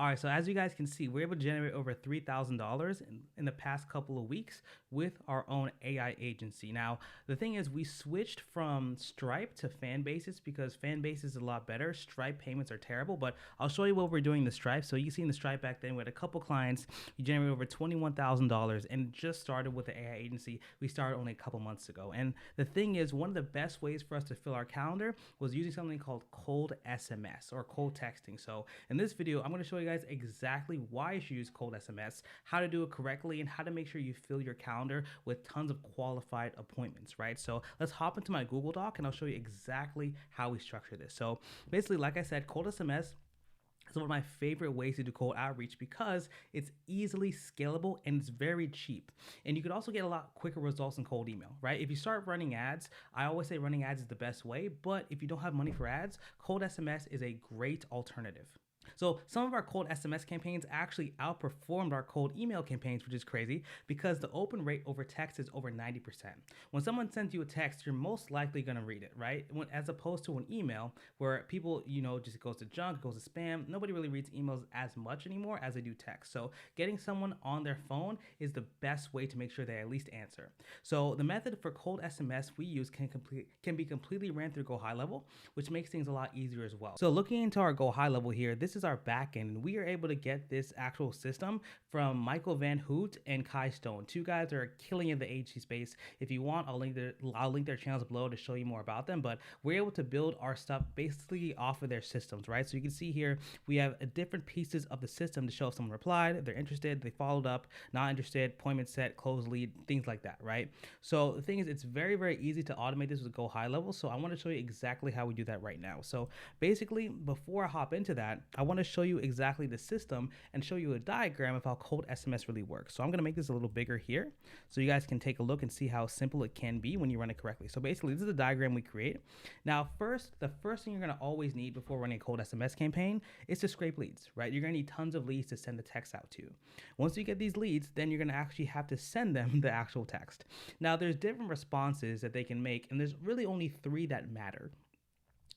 All right, so as you guys can see, we're able to generate over $3,000 in the past couple of weeks with our own AI agency. Now, the thing is, we switched from Stripe to Fanbases because Fanbase is a lot better. Stripe payments are terrible, but I'll show you what we're doing in the Stripe. So you can see in the Stripe back then, we had a couple clients. We generated over $21,000 and just started with the AI agency. We started only a couple months ago. And the thing is, one of the best ways for us to fill our calendar was using something called cold SMS or cold texting. So in this video, I'm going to show you guys exactly why you should use cold SMS, how to do it correctly, and how to make sure you fill your calendar with tons of qualified appointments, right? So let's hop into my Google Doc and I'll show you exactly how we structure this. So basically, like I said, cold SMS is one of my favorite ways to do cold outreach because it's easily scalable and it's very cheap. And you could also get a lot quicker results in cold email, right? If you start running ads, I always say running ads is the best way, but if you don't have money for ads, cold SMS is a great alternative. So some of our cold SMS campaigns actually outperformed our cold email campaigns, which is crazy because the open rate over text is over 90%. When someone sends you a text, you're most likely going to read it, right? As opposed to an email where people, just goes to junk, goes to spam. Nobody really reads emails as much anymore as they do text. So getting someone on their phone is the best way to make sure they at least answer. So the method for cold SMS we use can be completely ran through GoHighLevel, which makes things a lot easier as well. So looking into our GoHighLevel here, this is our backend, and we are able to get this actual system from Michael Van Hoot and Kai Stone, two guys that are killing in the agency space. If you want, I'll link their channels below to show you more about them, but we're able to build our stuff basically off of their systems, right? So you can see here, we have different pieces of the system to show if someone replied, if they're interested, they followed up, not interested, appointment set, closed lead, things like that, right? So the thing is, it's very, very easy to automate this with GoHighLevel. So I want to show you exactly how we do that right now. So basically, before I hop into that, I want to show you exactly the system and show you a diagram of how cold SMS really works. So I'm going to make this a little bigger here so you guys can take a look and see how simple it can be when you run it correctly. So basically, this is the diagram we create. Now, the first thing you're going to always need before running a cold SMS campaign is to scrape leads, right? You're going to need tons of leads to send the text out to. Once you get these leads, then you're going to actually have to send them the actual text. Now, there's different responses that they can make, and there's really only 3 that matter.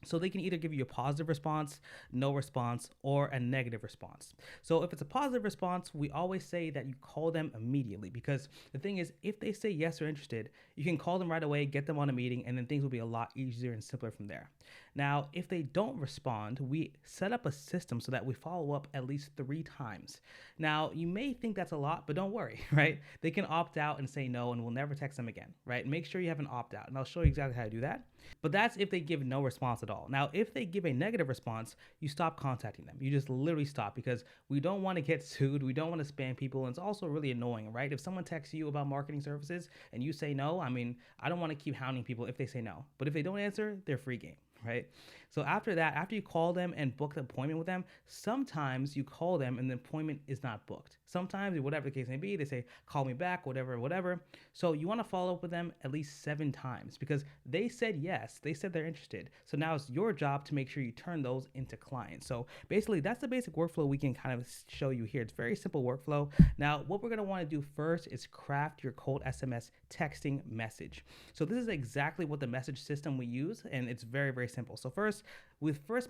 So they can either give you a positive response, no response, or a negative response. So if it's a positive response, we always say that you call them immediately, because the thing is, if they say yes or interested, you can call them right away, get them on a meeting, and then things will be a lot easier and simpler from there. Now, if they don't respond, we set up a system so that we follow up at least 3 times. Now, you may think that's a lot, but don't worry, right? They can opt out and say no, and we'll never text them again, right? Make sure you have an opt out, and I'll show you exactly how to do that. But that's if they give no response at all. Now, if they give a negative response, you stop contacting them. You just literally stop, because we don't want to get sued. We don't want to spam people. And it's also really annoying, right? If someone texts you about marketing services and you say no, I don't want to keep hounding people if they say no. But if they don't answer, they're free game, right? So after that, after you call them and book the appointment with them, sometimes you call them and the appointment is not booked. Sometimes, whatever the case may be, they say, call me back, whatever. So you want to follow up with them at least 7 times, because they said yes, they said they're interested. So now it's your job to make sure you turn those into clients. So basically, that's the basic workflow we can kind of show you here. It's very simple workflow. Now, what we're going to want to do first is craft your cold SMS texting message. So this is exactly what the message system we use, and it's very, very simple. So first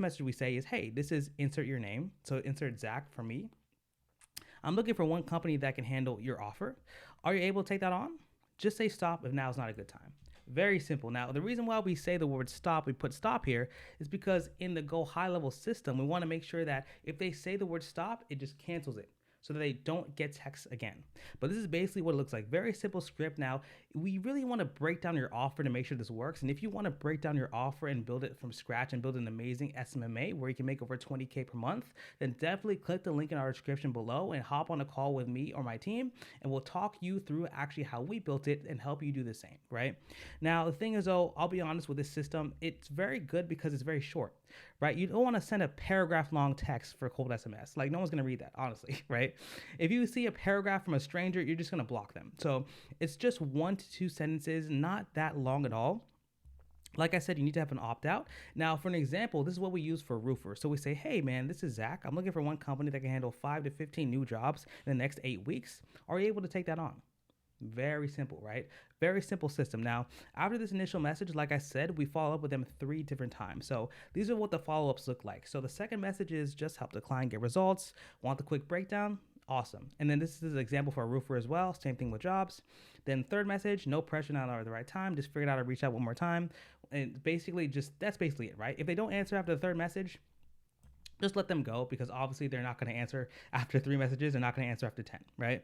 message we say is, hey, this is insert your name. So insert Zach for me. I'm looking for one company that can handle your offer. Are you able to take that on? Just say stop if now is not a good time. Very simple. Now, the reason why we say the word stop, we put stop here, is because in the GoHighLevel system, we want to make sure that if they say the word stop, it just cancels it, so that they don't get text again. But this is basically what it looks like. Very simple script. Now, we really want to break down your offer to make sure this works. And if you want to break down your offer and build it from scratch and build an amazing SMMA where you can make over $20K per month, then definitely click the link in our description below and hop on a call with me or my team, and we'll talk you through actually how we built it and help you do the same, right? Now, the thing is, though, I'll be honest with this system, it's very good because it's very short, right? You don't want to send a paragraph long text for cold SMS. Like, no one's going to read that, honestly, right? If you see a paragraph from a stranger, you're just going to block them. So it's just 1 to 2 sentences, not that long at all. Like I said, you need to have an opt-out. Now, for an example, this is what we use for roofers. So we say, hey, man, this is Zach. I'm looking for one company that can handle 5 to 15 new jobs in the next 8 weeks. Are you able to take that on? Very simple, right? Very simple system. Now, after this initial message, like I said, we follow up with them 3 different times. So these are what the follow-ups look like. So the second message is just help the client get results. Want the quick breakdown? Awesome. And then this is an example for a roofer as well. Same thing with jobs. Then third message, no pressure, not at the right time. Just figured out to reach out one more time. And basically that's basically it, right? If they don't answer after the third message, just let them go, because obviously they're not going to answer after 3 messages. They're not going to answer after 10, right?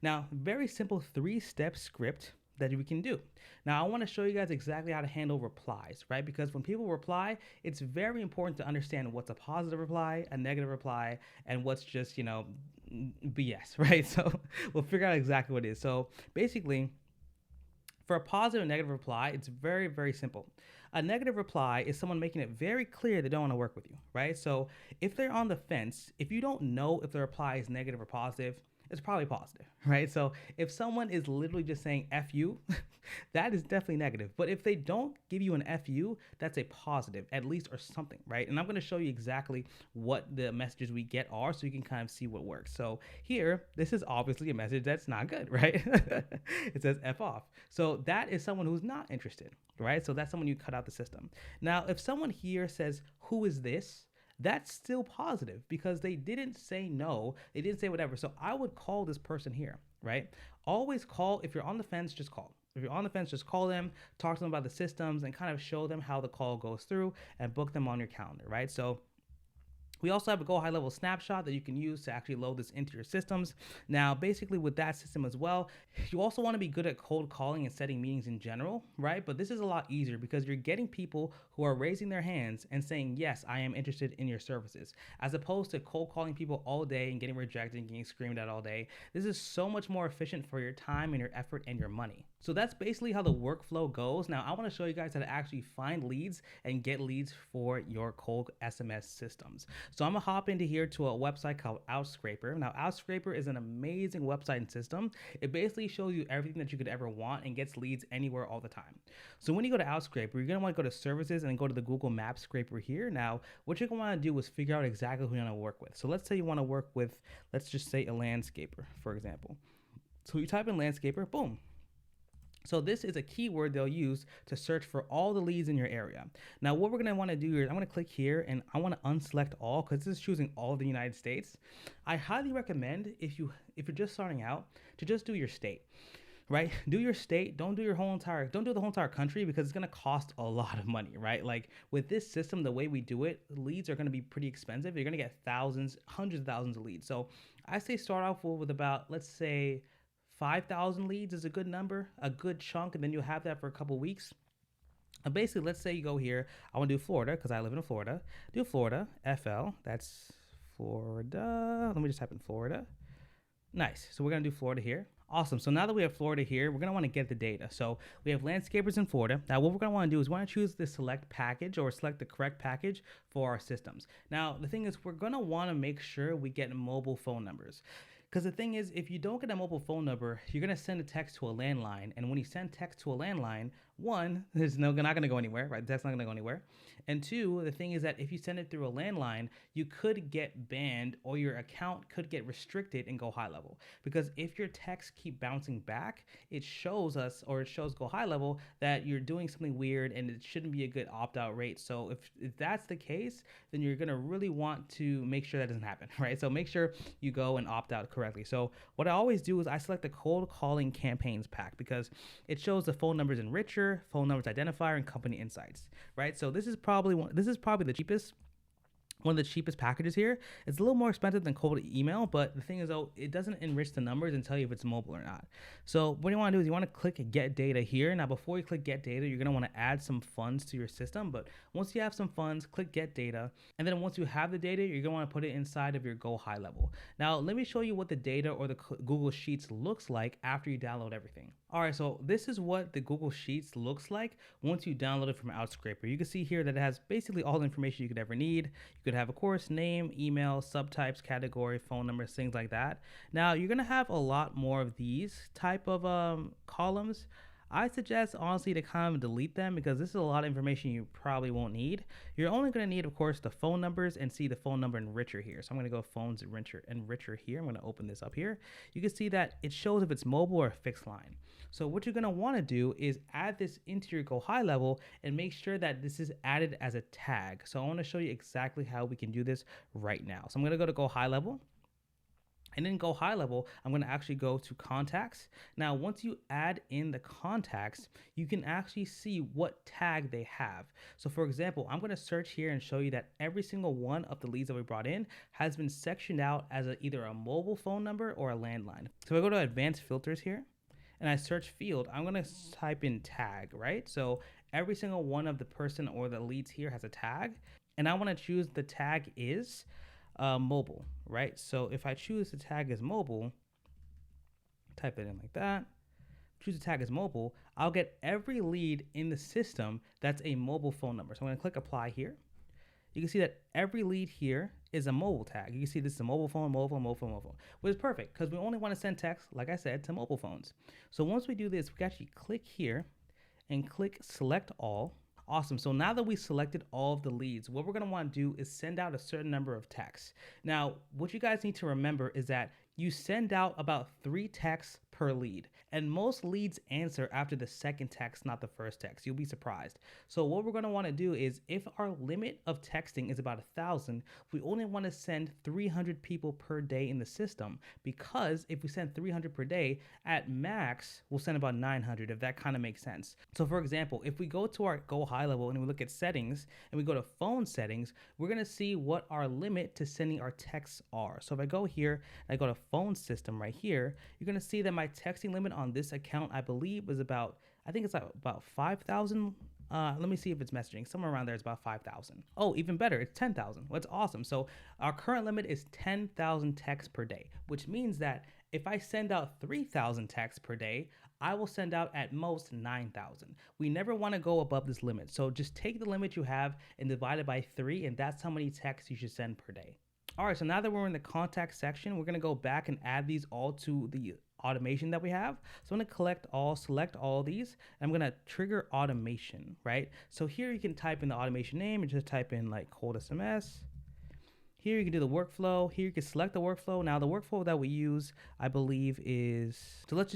Now, very simple 3-step script that we can do. Now, I want to show you guys exactly how to handle replies, right? Because when people reply, it's very important to understand what's a positive reply, a negative reply, and what's just, BS, right? So we'll figure out exactly what it is. So basically, for a positive and negative reply, it's very, very simple. A negative reply is someone making it very clear they don't want to work with you, right? So if they're on the fence, if you don't know if the reply is negative or positive, it's probably positive, right? So if someone is literally just saying F you, that is definitely negative. But if they don't give you an F you, that's a positive, at least, or something, right? And I'm going to show you exactly what the messages we get are, so you can kind of see what works. So here, this is obviously a message that's not good, right? It says F off. So that is someone who's not interested, right? So that's someone you cut out the system. Now, if someone here says, who is this? That's still positive, because they didn't say no, they didn't say whatever. So I would call this person here, right? Always call. If you're on the fence, just call. If you're on the fence, just call them, talk to them about the systems, and kind of show them how the call goes through, and book them on your calendar, right? So we also have a GoHighLevel snapshot that you can use to actually load this into your systems. Now, basically with that system as well, you also want to be good at cold calling and setting meetings in general, right? But this is a lot easier because you're getting people who are raising their hands and saying, yes, I am interested in your services, as opposed to cold calling people all day and getting rejected and getting screamed at all day. This is so much more efficient for your time and your effort and your money. So that's basically how the workflow goes. Now, I want to show you guys how to actually find leads and get leads for your cold SMS systems. So I'm gonna hop into here to a website called Outscraper. Now, Outscraper is an amazing website and system. It basically shows you everything that you could ever want and gets leads anywhere all the time. So when you go to Outscraper, you're gonna want to go to services and then go to the Google Maps scraper here. Now, what you're gonna want to do is figure out exactly who you want to work with. So let's say you want to work with, let's just say, a landscaper, for example. So you type in landscaper, boom. So this is a keyword they'll use to search for all the leads in your area. Now, what we're going to want to do is I'm going to click here and I want to unselect all, because this is choosing all of the United States. I highly recommend, if you're just starting out, to just do your state, right? Do your state. Don't do the whole entire country, because it's going to cost a lot of money, right? Like with this system, the way we do it, leads are going to be pretty expensive. You're going to get thousands, hundreds of thousands of leads. So I say start off with about, let's say, 5,000 leads is a good number, a good chunk, and then you'll have that for a couple weeks. Basically, let's say you go here. I want to do Florida because I live in Florida. Do Florida, FL. That's Florida. Let me just type in Florida. Nice. So we're going to do Florida here. Awesome. So now that we have Florida here, we're going to want to get the data. So we have landscapers in Florida. Now, what we're going to want to do is we want to choose the select package, or select the correct package for our systems. Now, the thing is, we're going to want to make sure we get mobile phone numbers. Because the thing is, if you don't get a mobile phone number, you're going to send a text to a landline. And when you send text to a landline, one, there's not going to go anywhere, right? That's not going to go anywhere. And two, the thing is that if you send it through a landline, you could get banned, or your account could get restricted in GoHighLevel. Because if your texts keep bouncing back, it shows us, or it shows GoHighLevel, that you're doing something weird and it shouldn't be a good opt-out rate. So if that's the case, then you're going to really want to make sure that doesn't happen, right? So make sure you go and opt out correctly. So what I always do is I select the cold calling campaigns pack, because it shows the phone numbers enricher, phone numbers identifier, and company insights, right? So this is probably the cheapest. One of the cheapest packages here. It's a little more expensive than cold email, but the thing is, though, it doesn't enrich the numbers and tell you if it's mobile or not. So what you want to do is you want to click get data here. Now, before you click get data, you're going to want to add some funds to your system. But once you have some funds, click get data. And then once you have the data, you're going to want to put it inside of your GoHighLevel. Now, let me show you what the data or the Google Sheets looks like after you download everything. All right, so this is what the Google Sheets looks like once you download it from Outscraper. You can see here that it has basically all the information you could ever need. You could have, of course, name, email, subtypes, category, phone numbers, things like that. Now, you're going to have a lot more of these type of columns. I suggest honestly to kind of delete them because this is a lot of information you probably won't need. You're only going to need, of course, the phone numbers and see the phone number enricher here. So I'm going to go phones enricher here. I'm going to open this up here. You can see that it shows if it's mobile or fixed line. So what you're going to want to do is add this into your GoHighLevel and make sure that this is added as a tag. So I want to show you exactly how we can do this right now. So I'm going to go to GoHighLevel. And then GoHighLevel, I'm going to actually go to contacts. Now, once you add in the contacts, you can actually see what tag they have. So for example, I'm going to search here and show you that every single one of the leads that we brought in has been sectioned out as either a mobile phone number or a landline. So if I go to advanced filters here and I search field, I'm going to type in tag, right? So every single one of the person or the leads here has a tag. And I want to choose the tag is mobile, right? So if I choose the tag as mobile, type it in like that, choose the tag as mobile, I'll get every lead in the system that's a mobile phone number. So I'm going to click apply here. You can see that every lead here is a mobile tag. You can see this is a mobile phone, which is perfect because we only want to send text, like I said, to mobile phones. So once we do this, we can actually click here and click select all. Awesome. So now that we selected all of the leads, what we're going to want to do is send out a certain number of texts. Now, what you guys need to remember is that you send out about 3 texts per lead, and most leads answer after the second text, not the first text. You'll be surprised. So what we're going to want to do is if our limit of texting is about 1,000, we only want to send 300 people per day in the system, because if we send 300 per day, at max, we'll send about 900, if that kind of makes sense. So for example, if we go to our GoHighLevel and we look at settings and we go to phone settings, we're going to see what our limit to sending our texts are. So if I go here and I go to phone system right here, you're going to see that my texting limit on this account, I believe, is about, I think it's about 5,000. Let me see if it's messaging. Somewhere around there is about 5,000. Oh, even better, it's 10,000. Well, that's awesome. So our current limit is 10,000 texts per day, which means that if I send out 3,000 texts per day, I will send out at most 9,000. We never want to go above this limit. So just take the limit you have and divide it by 3, and that's how many texts you should send per day. All right, so now that we're in the contact section, we're going to go back and add these all to the automation that we have. So I'm going to select all these, and I'm going to trigger automation, right? So here you can type in the automation name and just type in like cold SMS. Here you can do the workflow. Here you can select the workflow. Now the workflow that we use, I believe, is, so let's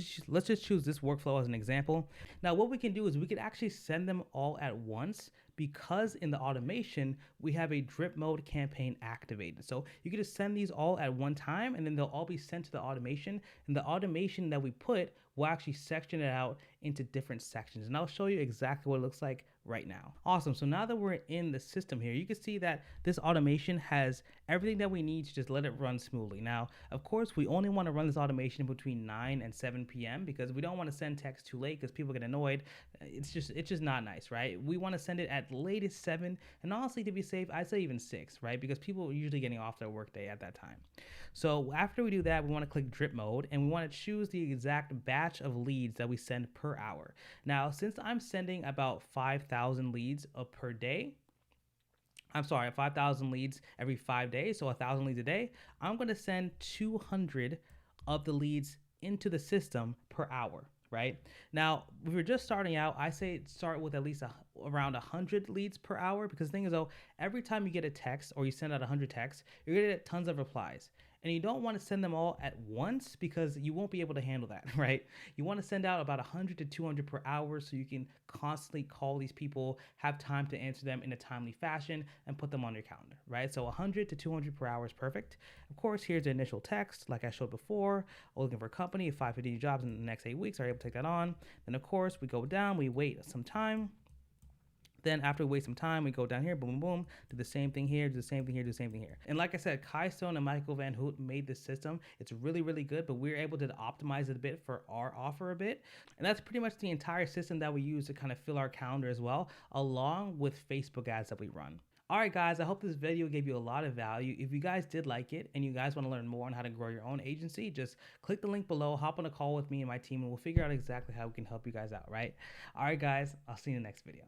just choose this workflow as an example. Now what we can do is we could actually send them all at once, because in the automation, we have a drip mode campaign activated. So you can just send these all at one time, and then they'll all be sent to the automation. And the automation that we put will actually section it out into different sections. And I'll show you exactly what it looks like right now. Awesome. So now that we're in the system here, you can see that this automation has everything that we need to just let it run smoothly. Now, of course, we only want to run this automation between 9 and 7 p.m. because we don't want to send text too late because people get annoyed. It's just not nice, right? We want to send it at latest 7, and honestly, to be safe, I'd say even 6, right? Because people are usually getting off their workday at that time. So after we do that, we want to click drip mode, and we want to choose the exact batch of leads that we send per hour. Now, since I'm sending about 5,000 leads per day, 5,000 leads every 5 days, so 1,000 leads a day, I'm going to send 200 of the leads into the system per hour, right? Now, if you're just starting out, I say start with at least around 100 leads per hour, because the thing is, though, every time you get a text or you send out 100 texts, you're going to get tons of replies. And you don't want to send them all at once because you won't be able to handle that, right? You want to send out about 100 to 200 per hour so you can constantly call these people, have time to answer them in a timely fashion, and put them on your calendar, right? So 100 to 200 per hour is perfect. Of course, here's the initial text, like I showed before. We're looking for a company, 550 jobs in the next 8 weeks. Are able to take that on. Then, of course, we go down, we wait some time. Then after we wait some time, we go down here, boom, boom, boom, do the same thing here, do the same thing here, do the same thing here. And like I said, Kai Stone and Michael Van Hoot made this system. It's really, really good, but we're able to optimize it a bit for our offer a bit. And that's pretty much the entire system that we use to kind of fill our calendar as well, along with Facebook ads that we run. All right, guys, I hope this video gave you a lot of value. If you guys did like it and you guys want to learn more on how to grow your own agency, just click the link below, hop on a call with me and my team, and we'll figure out exactly how we can help you guys out, right? All right, guys, I'll see you in the next video.